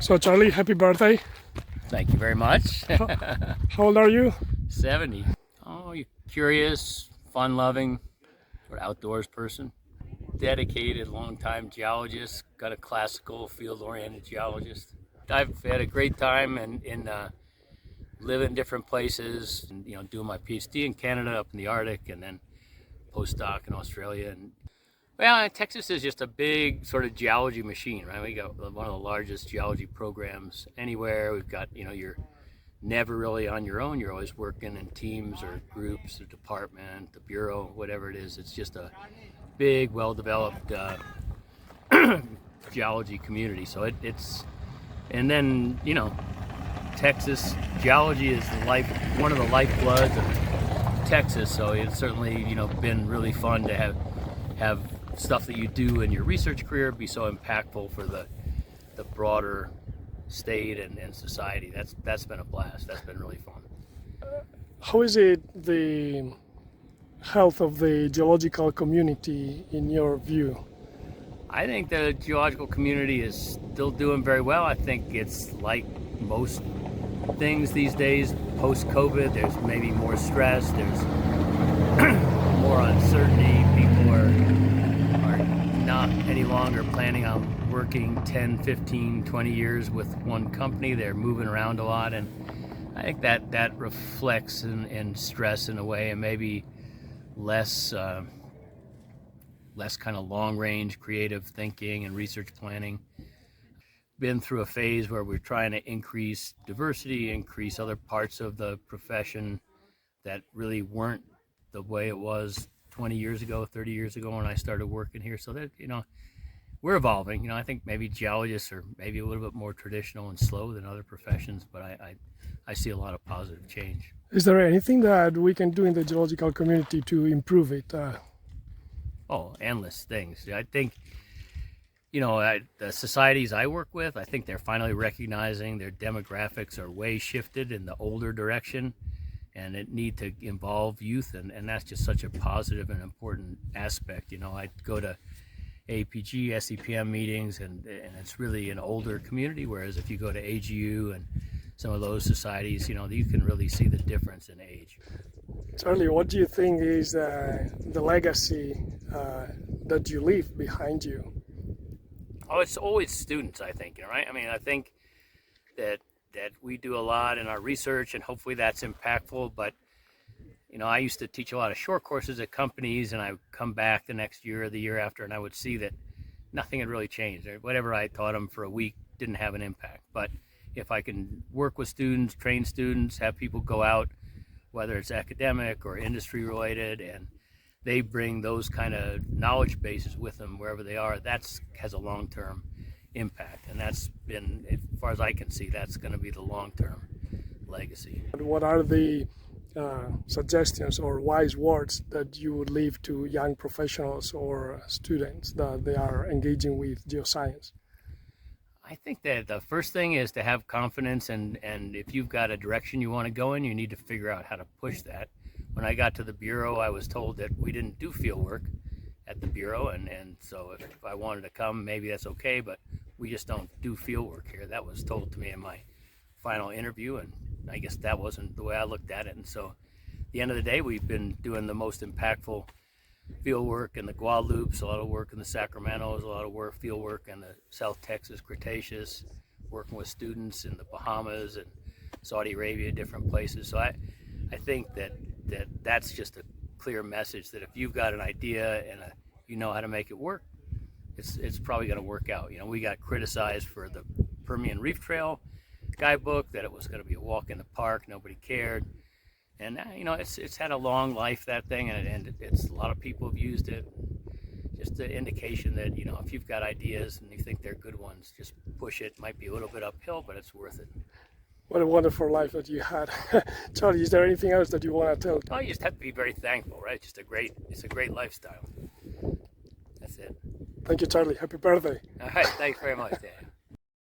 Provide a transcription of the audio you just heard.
So Charlie, happy birthday. Thank you very much. How old are you? 70. Oh, you're curious, fun-loving, or outdoors person. Dedicated, long-time geologist, got a classical, field-oriented geologist. I've had a great time and live in different places, and doing my PhD in Canada, up in the Arctic, and then postdoc in Australia. And well, Texas is just a big sort of geology machine, right? We got one of the largest geology programs anywhere. We've got, you're never really on your own. You're always working in teams or groups, or department, the bureau, whatever it is. It's just a big, well-developed geology community. So it's, and then, Texas geology is one of the lifebloods of Texas. So it's certainly, been really fun to have stuff that you do in your research career be so impactful for the broader state and society. That's been a blast. That's been really fun. How is it the health of the geological community in your view? I think the geological community is still doing very well. I think it's like most things these days, post-COVID, there's maybe more stress, there's more uncertainty. People are not any longer planning on working 10, 15, 20 years with one company. They're moving around a lot, and I think that reflects in stress in a way, and maybe less kind of long-range creative thinking and research planning. Been through a phase where we're trying to increase diversity, increase other parts of the profession that really weren't the way it was 20 years ago, 30 years ago when I started working here. So that, we're evolving. I think maybe geologists are maybe a little bit more traditional and slow than other professions, but I see a lot of positive change. Is there anything that we can do in the geological community to improve it? Endless things. I think, the societies I work with, I think they're finally recognizing their demographics are way shifted in the older direction, and it need to involve youth, and that's just such a positive and important aspect. I go to APG, SEPM meetings, and it's really an older community, whereas if you go to AGU and some of those societies, you can really see the difference in age. Charlie, what do you think is the legacy that you leave behind you? Oh, it's always students, I think, right? I mean, I think that we do a lot in our research, and hopefully that's impactful, but I used to teach a lot of short courses at companies, and I would come back the next year or the year after, and I would see that nothing had really changed. Whatever I taught them for a week didn't have an impact. But if I can work with students, train students, have people go out, whether it's academic or industry related, and they bring those kind of knowledge bases with them wherever they are, that has a long-term impact. And that's been, as far as I can see, that's going to be the long-term legacy. What are the suggestions or wise words that you would leave to young professionals or students that they are engaging with geoscience? I think that the first thing is to have confidence, and if you've got a direction you want to go in, you need to figure out how to push that. When I got to the Bureau, I was told that we didn't do field work at the Bureau, and so if I wanted to come, maybe that's okay, but we just don't do field work here. That was told to me in my final interview, and I guess that wasn't the way I looked at it. And so at the end of the day, we've been doing the most impactful field work in the Guadalupes, a lot of work in the Sacramentos, a lot of field work in the South Texas Cretaceous, working with students in the Bahamas and Saudi Arabia, different places. So I think that's just a clear message that if you've got an idea and you know how to make it work, it's probably going to work out. We got criticized for the Permian Reef Trail guidebook, that it was going to be a walk in the park, nobody cared. And it's had a long life, that thing, and it's a lot of people have used it. Just an indication that if you've got ideas and you think they're good ones, just push it. Might be a little bit uphill, but it's worth it. What a wonderful life that you had. Charlie, is there anything else that you want to tell? Oh, you just have to be very thankful, right? It's a great lifestyle. That's it. Thank you, Charlie. Happy birthday. All right, thanks very much, Dan.